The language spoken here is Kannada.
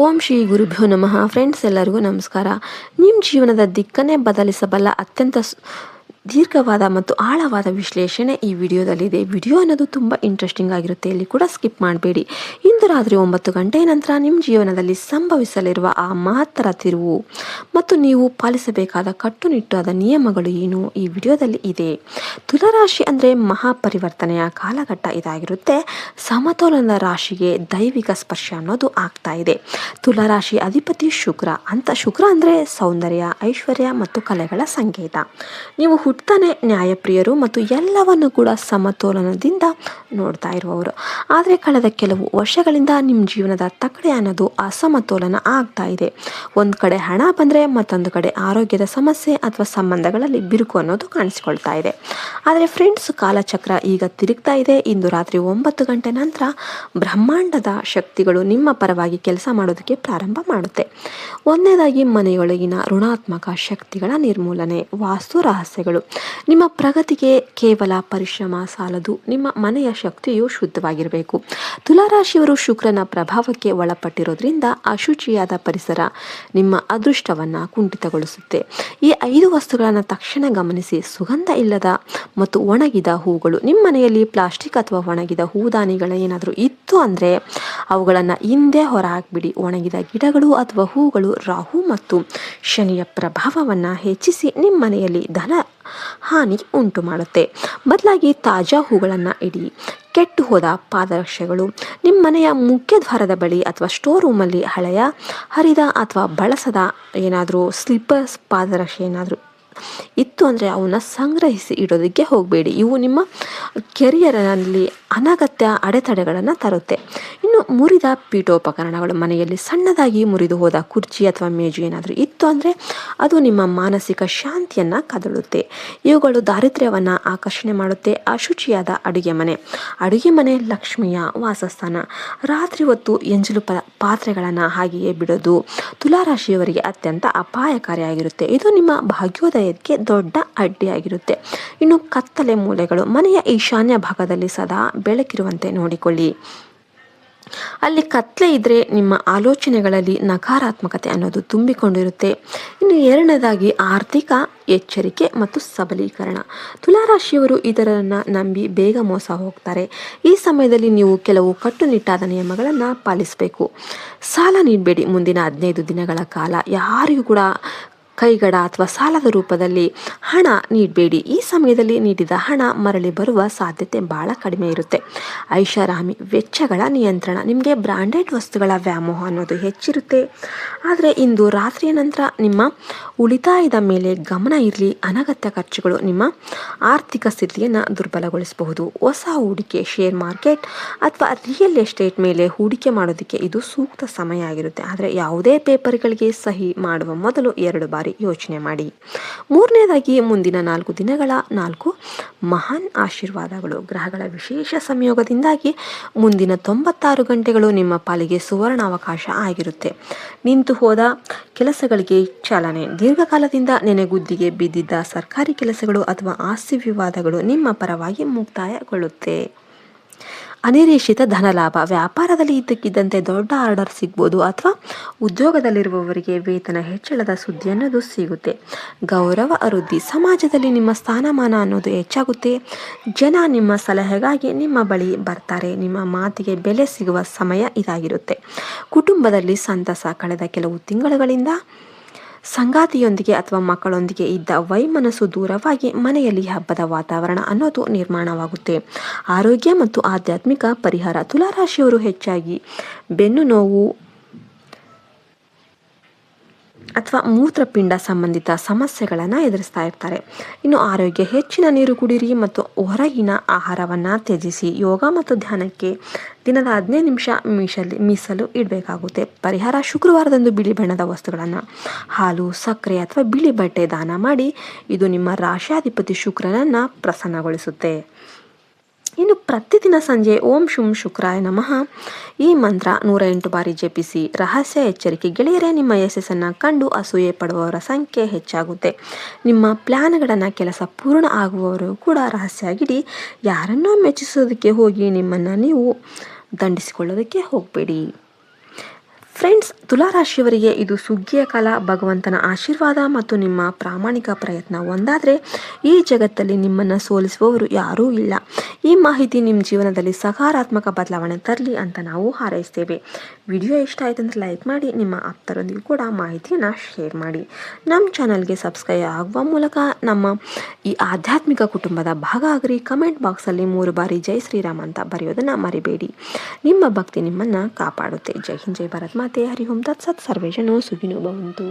ಓಂ ಶ್ರೀ ಗುರುಭ್ಯೋ ನಮಃ. ಫ್ರೆಂಡ್ಸ್, ಎಲ್ಲರಿಗೂ ನಮಸ್ಕಾರ. ನಿಮ್ಮ ಜೀವನದ ದಿಕ್ಕನ್ನೇ ಬದಲಿಸಬಲ್ಲ ಅತ್ಯಂತ ದೀರ್ಘವಾದ ಮತ್ತು ಆಳವಾದ ವಿಶ್ಲೇಷಣೆ ಈ ವಿಡಿಯೋದಲ್ಲಿದೆ. ವಿಡಿಯೋ ಅನ್ನೋದು ತುಂಬ ಇಂಟ್ರೆಸ್ಟಿಂಗ್ ಆಗಿರುತ್ತೆ. ಇಲ್ಲಿ ಕೂಡ ಸ್ಕಿಪ್ ಮಾಡಬೇಡಿ. ಇಂದು ರಾತ್ರಿ 9 ಗಂಟೆಯ ನಂತರ ನಿಮ್ಮ ಜೀವನದಲ್ಲಿ ಸಂಭವಿಸಲಿರುವ ಆ ಮಹತ್ತರ ತಿರುವು ಮತ್ತು ನೀವು ಪಾಲಿಸಬೇಕಾದ ಕಟ್ಟುನಿಟ್ಟಾದ ನಿಯಮಗಳು ಏನು ಈ ವಿಡಿಯೋದಲ್ಲಿ ಇದೆ. ತುಲಾರಾಶಿ ಅಂದರೆ ಮಹಾಪರಿವರ್ತನೆಯ ಕಾಲಘಟ್ಟ ಇದಾಗಿರುತ್ತೆ. ಸಮತೋಲನದ ರಾಶಿಗೆ ದೈವಿಕ ಸ್ಪರ್ಶ ಅನ್ನೋದು ಆಗ್ತಾ ಇದೆ. ತುಲಾರಾಶಿ ಅಧಿಪತಿ ಶುಕ್ರ ಅಂದರೆ ಸೌಂದರ್ಯ, ಐಶ್ವರ್ಯ ಮತ್ತು ಕಲೆಗಳ ಸಂಕೇತ. ನೀವು ಹುಟ್ಟಾನೆ ನ್ಯಾಯಪ್ರಿಯರು ಮತ್ತು ಎಲ್ಲವನ್ನು ಕೂಡ ಸಮತೋಲನದಿಂದ ನೋಡ್ತಾ ಇರುವವರು. ಆದರೆ ಕಳೆದ ಕೆಲವು ವರ್ಷಗಳಿಂದ ನಿಮ್ಮ ಜೀವನದ ತಕ್ಕಡೆ ಅನ್ನೋದು ಅಸಮತೋಲನ ಆಗ್ತಾ ಇದೆ. ಒಂದು ಕಡೆ ಹಣ ಬಂದರೆ ಮತ್ತೊಂದು ಕಡೆ ಆರೋಗ್ಯದ ಸಮಸ್ಯೆ ಅಥವಾ ಸಂಬಂಧಗಳಲ್ಲಿ ಬಿರುಕು ಅನ್ನೋದು ಕಾಣಿಸಿಕೊಳ್ತಾ ಇದೆ. ಆದರೆ ಫ್ರೆಂಡ್ಸ್, ಕಾಲಚಕ್ರ ಈಗ ತಿರುಗ್ತಾ ಇದೆ. ಇಂದು ರಾತ್ರಿ 9 ಗಂಟೆ ನಂತರ ಬ್ರಹ್ಮಾಂಡದ ಶಕ್ತಿಗಳು ನಿಮ್ಮ ಪರವಾಗಿ ಕೆಲಸ ಮಾಡೋದಕ್ಕೆ ಪ್ರಾರಂಭ ಮಾಡುತ್ತೆ. ಒಂದನೇದಾಗಿ, ಮನೆಯೊಳಗಿನ ಋಣಾತ್ಮಕ ಶಕ್ತಿಗಳ ನಿರ್ಮೂಲನೆ. ವಾಸ್ತು ರಹಸ್ಯಗಳು. ನಿಮ್ಮ ಪ್ರಗತಿಗೆ ಕೇವಲ ಪರಿಶ್ರಮ ಸಾಲದು. ನಿಮ್ಮ ಮನೆಯ ಶಕ್ತಿಯು ಶುದ್ಧವಾಗಿರಬೇಕು. ತುಲಾರಾಶಿಯವರು ಶುಕ್ರನ ಪ್ರಭಾವಕ್ಕೆ ಒಳಪಟ್ಟಿರೋದ್ರಿಂದ ಅಶುಚಿಯಾದ ಪರಿಸರ ನಿಮ್ಮ ಅದೃಷ್ಟವನ್ನು ಕುಂಠಿತಗೊಳಿಸುತ್ತೆ. ಈ 5 ವಸ್ತುಗಳನ್ನು ತಕ್ಷಣ ಗಮನಿಸಿ. ಸುಗಂಧ ಇಲ್ಲದ ಮತ್ತು ಒಣಗಿದ ಹೂಗಳು. ನಿಮ್ಮ ಮನೆಯಲ್ಲಿ ಪ್ಲಾಸ್ಟಿಕ್ ಅಥವಾ ಒಣಗಿದ ಹೂದಾನಿಗಳು ಏನಾದರೂ ಇತ್ತು ಅಂದರೆ ಅವುಗಳನ್ನು ಹಿಂದೆ ಹೊರಹಾಕ್ಬಿಡಿ. ಒಣಗಿದ ಗಿಡಗಳು ಅಥವಾ ಹೂಗಳು ರಾಹು ಮತ್ತು ಶನಿಯ ಪ್ರಭಾವವನ್ನು ಹೆಚ್ಚಿಸಿ ನಿಮ್ಮ ಮನೆಯಲ್ಲಿ ಧನ ಹಾನಿ ಉಂಟು ಮಾಡುತ್ತೆ. ಬದಲಾಗಿ ತಾಜಾ ಹೂಗಳನ್ನು ಇಡಿ. ಕೆಟ್ಟು ಹೋದ ಪಾದರಕ್ಷೆಗಳು. ನಿಮ್ಮ ಮನೆಯ ಮುಖ್ಯ ದ್ವಾರದ ಬಳಿ ಅಥವಾ ಸ್ಟೋರ್ ರೂಮಲ್ಲಿ ಹಳೆಯ, ಹರಿದ ಅಥವಾ ಬಳಸದ ಏನಾದರೂ ಸ್ಲಿಪ್ಪರ್ಸ್, ಪಾದರಕ್ಷೆ ಏನಾದರೂ ಇತ್ತು ಅಂದರೆ ಅವನ್ನ ಸಂಗ್ರಹಿಸಿ ಇಡೋದಕ್ಕೆ ಹೋಗಬೇಡಿ. ಇವು ನಿಮ್ಮ ಕೆರಿಯರ್ನಲ್ಲಿ ಅನಗತ್ಯ ಅಡೆತಡೆಗಳನ್ನು ತರುತ್ತೆ. ಇನ್ನು ಮುರಿದ ಪೀಠೋಪಕರಣಗಳು. ಮನೆಯಲ್ಲಿ ಸಣ್ಣದಾಗಿ ಮುರಿದು ಹೋದ ಕುರ್ಚಿ ಅಥವಾ ಮೇಜು ಏನಾದರೂ ಇತ್ತು ಅಂದರೆ ಅದು ನಿಮ್ಮ ಮಾನಸಿಕ ಶಾಂತಿಯನ್ನು ಕದಡುತ್ತೆ. ಇವುಗಳು ದಾರಿದ್ರ್ಯವನ್ನು ಆಕರ್ಷಣೆ ಮಾಡುತ್ತೆ. ಅಶುಚಿಯಾದ ಅಡುಗೆ ಮನೆ ಲಕ್ಷ್ಮಿಯ ವಾಸಸ್ಥಾನ. ರಾತ್ರಿ ಹೊತ್ತು ಎಂಜಲು ಪಾತ್ರೆಗಳನ್ನು ಹಾಗೆಯೇ ಬಿಡೋದು ತುಲಾರಾಶಿಯವರಿಗೆ ಅತ್ಯಂತ ಅಪಾಯಕಾರಿಯಾಗಿರುತ್ತೆ. ಇದು ನಿಮ್ಮ ಭಾಗ್ಯೋದಯಕ್ಕೆ ದೊಡ್ಡ ಅಡ್ಡಿಯಾಗಿರುತ್ತೆ. ಇನ್ನು ಕತ್ತಲೆ ಮೂಲೆಗಳು. ಮನೆಯ ಈಶಾನ್ಯ ಭಾಗದಲ್ಲಿ ಸದಾ ಬೆಳಕಿರುವಂತೆ ನೋಡಿಕೊಳ್ಳಿ. ಅಲ್ಲಿ ಕತ್ಲೆ ಇದ್ದರೆ ನಿಮ್ಮ ಆಲೋಚನೆಗಳಲ್ಲಿ ನಕಾರಾತ್ಮಕತೆ ಅನ್ನೋದು ತುಂಬಿಕೊಂಡಿರುತ್ತೆ. ಇನ್ನು ಎರಡನೇದಾಗಿ, ಆರ್ಥಿಕ ಎಚ್ಚರಿಕೆ ಮತ್ತು ಸಬಲೀಕರಣ. ತುಲಾರಾಶಿಯವರು ಇತರರನ್ನು ನಂಬಿ ಬೇಗ ಮೋಸ ಹೋಗ್ತಾರೆ. ಈ ಸಮಯದಲ್ಲಿ ನೀವು ಕೆಲವು ಕಟ್ಟುನಿಟ್ಟಾದ ನಿಯಮಗಳನ್ನು ಪಾಲಿಸಬೇಕು. ಸಾಲ ನೀಡಬೇಡಿ. ಮುಂದಿನ 15 ದಿನಗಳ ಕಾಲ ಯಾರಿಗೂ ಕೂಡ ಕೈಗಡ ಅಥವಾ ಸಾಲದ ರೂಪದಲ್ಲಿ ಹಣ ನೀಡಬೇಡಿ. ಈ ಸಮಯದಲ್ಲಿ ನೀಡಿದ ಹಣ ಮರಳಿ ಬರುವ ಸಾಧ್ಯತೆ ಬಹಳ ಕಡಿಮೆ ಇರುತ್ತೆ. ಐಷಾರಾಮಿ ವೆಚ್ಚಗಳ ನಿಯಂತ್ರಣ. ನಿಮಗೆ ಬ್ರಾಂಡೆಡ್ ವಸ್ತುಗಳ ವ್ಯಾಮೋಹ ಅನ್ನೋದು ಹೆಚ್ಚಿರುತ್ತೆ. ಆದರೆ ಇಂದು ರಾತ್ರಿಯ ನಂತರ ನಿಮ್ಮ ಉಳಿತಾಯದ ಮೇಲೆ ಗಮನ ಇರಲಿ. ಅನಗತ್ಯ ಖರ್ಚುಗಳು ನಿಮ್ಮ ಆರ್ಥಿಕ ಸ್ಥಿತಿಯನ್ನು ದುರ್ಬಲಗೊಳಿಸಬಹುದು. ಹೊಸ ಹೂಡಿಕೆ, ಶೇರ್ ಮಾರ್ಕೆಟ್ ಅಥವಾ ರಿಯಲ್ ಎಸ್ಟೇಟ್ ಮೇಲೆ ಹೂಡಿಕೆ ಮಾಡೋದಕ್ಕೆ ಇದು ಸೂಕ್ತ ಸಮಯ ಆಗಿರುತ್ತೆ. ಆದರೆ ಯಾವುದೇ ಪೇಪರ್ಗಳಿಗೆ ಸಹಿ ಮಾಡುವ ಮೊದಲು 2 ಬಾರಿ ಯೋಚನೆ ಮಾಡಿ. ಮೂರನೇದಾಗಿ, ಮುಂದಿನ 4 ದಿನಗಳ 4 ಮಹಾನ್ ಆಶೀರ್ವಾದಗಳು. ಗ್ರಹಗಳ ವಿಶೇಷ ಸಂಯೋಗದಿಂದಾಗಿ ಮುಂದಿನ 96 ಗಂಟೆಗಳು ನಿಮ್ಮ ಪಾಲಿಗೆ ಸುವರ್ಣಾವಕಾಶ ಆಗಿರುತ್ತೆ. ನಿಂತು ಹೋದ ಕೆಲಸಗಳಿಗೆ ಚಾಲನೆ. ದೀರ್ಘಕಾಲದಿಂದ ನೆನೆಗುದ್ದಿಗೆ ಬಿದ್ದಿದ್ದ ಸರ್ಕಾರಿ ಕೆಲಸಗಳು ಅಥವಾ ಆಸ್ತಿ ವಿವಾದಗಳು ನಿಮ್ಮ ಪರವಾಗಿ ಮುಕ್ತಾಯಗೊಳ್ಳುತ್ತೆ. ಅನಿರೀಕ್ಷಿತ ಧನಲಾಭ. ವ್ಯಾಪಾರದಲ್ಲಿ ಇದ್ದಕ್ಕಿದ್ದಂತೆ ದೊಡ್ಡ ಆರ್ಡರ್ ಸಿಗ್ಬೋದು ಅಥವಾ ಉದ್ಯೋಗದಲ್ಲಿರುವವರಿಗೆ ವೇತನ ಹೆಚ್ಚಳದ ಸುದ್ದಿ ಅನ್ನೋದು ಸಿಗುತ್ತೆ. ಗೌರವ ವೃದ್ಧಿ. ಸಮಾಜದಲ್ಲಿ ನಿಮ್ಮ ಸ್ಥಾನಮಾನ ಅನ್ನೋದು ಹೆಚ್ಚಾಗುತ್ತೆ. ಜನ ನಿಮ್ಮ ಸಲಹೆಗಾಗಿ ನಿಮ್ಮ ಬಳಿ ಬರ್ತಾರೆ. ನಿಮ್ಮ ಮಾತಿಗೆ ಬೆಲೆ ಸಿಗುವ ಸಮಯ ಇದಾಗಿರುತ್ತೆ. ಕುಟುಂಬದಲ್ಲಿ ಸಂತಸ. ಕಳೆದ ಕೆಲವು ತಿಂಗಳುಗಳಿಂದ ಸಂಗಾತಿಯೊಂದಿಗೆ ಅಥವಾ ಮಕ್ಕಳೊಂದಿಗೆ ಇದ್ದ ವೈಮನಸ್ಸು ದೂರವಾಗಿ ಮನೆಯಲ್ಲಿ ಹಬ್ಬದ ವಾತಾವರಣ ಅನ್ನೋದು ನಿರ್ಮಾಣವಾಗುತ್ತೆ. ಆರೋಗ್ಯ ಮತ್ತು ಆಧ್ಯಾತ್ಮಿಕ ಪರಿಹಾರ. ತುಲಾರಾಶಿಯವರು ಹೆಚ್ಚಾಗಿ ಬೆನ್ನು ನೋವು ಅಥವಾ ಮೂತ್ರಪಿಂಡ ಸಂಬಂಧಿತ ಸಮಸ್ಯೆಗಳನ್ನು ಎದುರಿಸ್ತಾ ಇರ್ತಾರೆ. ಇನ್ನು ಆರೋಗ್ಯ. ಹೆಚ್ಚಿನ ನೀರು ಕುಡಿಯಿರಿ ಮತ್ತು ಹೊರಗಿನ ಆಹಾರವನ್ನು ತ್ಯಜಿಸಿ. ಯೋಗ ಮತ್ತು ಧ್ಯಾನಕ್ಕೆ ದಿನದ 15 ನಿಮಿಷ ಮೀಸಲು ಇಡಬೇಕಾಗುತ್ತೆ. ಪರಿಹಾರ. ಶುಕ್ರವಾರದಂದು ಬಿಳಿ ಬಣ್ಣದ ವಸ್ತುಗಳನ್ನು, ಹಾಲು, ಸಕ್ಕರೆ ಅಥವಾ ಬಿಳಿ ಬಟ್ಟೆ ದಾನ ಮಾಡಿ. ಇದು ನಿಮ್ಮ ರಾಶಿಯಾಧಿಪತಿ ಶುಕ್ರನನ್ನು ಪ್ರಸನ್ನಗೊಳಿಸುತ್ತೆ. ಇನ್ನು ಪ್ರತಿದಿನ ಸಂಜೆ ಓಂ ಶುಂ ಶುಕ್ರಾಯ ನಮಃ ಈ ಮಂತ್ರ 108 ಬಾರಿ ಜಪಿಸಿ. ರಹಸ್ಯ ಎಚ್ಚರಿಕೆ. ಗೆಳೆಯರೇ, ನಿಮ್ಮ ಯಶಸ್ಸನ್ನು ಕಂಡು ಅಸೂಯೆ ಪಡುವವರ ಸಂಖ್ಯೆ ಹೆಚ್ಚಾಗುತ್ತೆ. ನಿಮ್ಮ ಪ್ಲ್ಯಾನ್ಗಳನ್ನು ಕೆಲಸ ಪೂರ್ಣ ಆಗುವವರು ಕೂಡ ರಹಸ್ಯ ಆಗಿಡಿ. ಯಾರನ್ನೋ ಮೆಚ್ಚಿಸೋದಕ್ಕೆ ಹೋಗಿ ನಿಮ್ಮನ್ನು ನೀವು ದಂಡಿಸಿಕೊಳ್ಳೋದಕ್ಕೆ ಹೋಗಬೇಡಿ. ಫ್ರೆಂಡ್ಸ್, ತುಲಾರಾಶಿಯವರಿಗೆ ಇದು ಸುಗ್ಗಿಯ ಕಾಲ. ಭಗವಂತನ ಆಶೀರ್ವಾದ ಮತ್ತು ನಿಮ್ಮ ಪ್ರಾಮಾಣಿಕ ಪ್ರಯತ್ನ ಒಂದಾದರೆ ಈ ಜಗತ್ತಲ್ಲಿ ನಿಮ್ಮನ್ನು ಸೋಲಿಸುವವರು ಯಾರೂ ಇಲ್ಲ. ಈ ಮಾಹಿತಿ ನಿಮ್ಮ ಜೀವನದಲ್ಲಿ ಸಕಾರಾತ್ಮಕ ಬದಲಾವಣೆ ತರಲಿ ಅಂತ ನಾವು ಹಾರೈಸ್ತೇವೆ. ವಿಡಿಯೋ ಇಷ್ಟ ಆಯಿತು ಅಂದರೆ ಲೈಕ್ ಮಾಡಿ, ನಿಮ್ಮ ಆಪ್ತರೊಂದಿಗೂ ಕೂಡ ಮಾಹಿತಿಯನ್ನು ಶೇರ್ ಮಾಡಿ. ನಮ್ಮ ಚಾನಲ್ಗೆ ಸಬ್ಸ್ಕ್ರೈಬ್ ಆಗುವ ಮೂಲಕ ನಮ್ಮ ಈ ಆಧ್ಯಾತ್ಮಿಕ ಕುಟುಂಬದ ಭಾಗ ಆಗಿರಿ. ಕಮೆಂಟ್ ಬಾಕ್ಸಲ್ಲಿ 3 ಬಾರಿ ಜೈ ಶ್ರೀರಾಮ್ ಅಂತ ಬರೆಯೋದನ್ನು ಮರಿಬೇಡಿ. ನಿಮ್ಮ ಭಕ್ತಿ ನಿಮ್ಮನ್ನು ಕಾಪಾಡುತ್ತೆ. ಜೈ ಹಿಂದ್, ಜೈ ಭಾರತ್ ಮಾತೆ. ಹರಿ ಓಂ ತತ್ಸತ್. ಸರ್ವೇ ಜನೋ ಸುಖಿನೋ ಭವಂತು.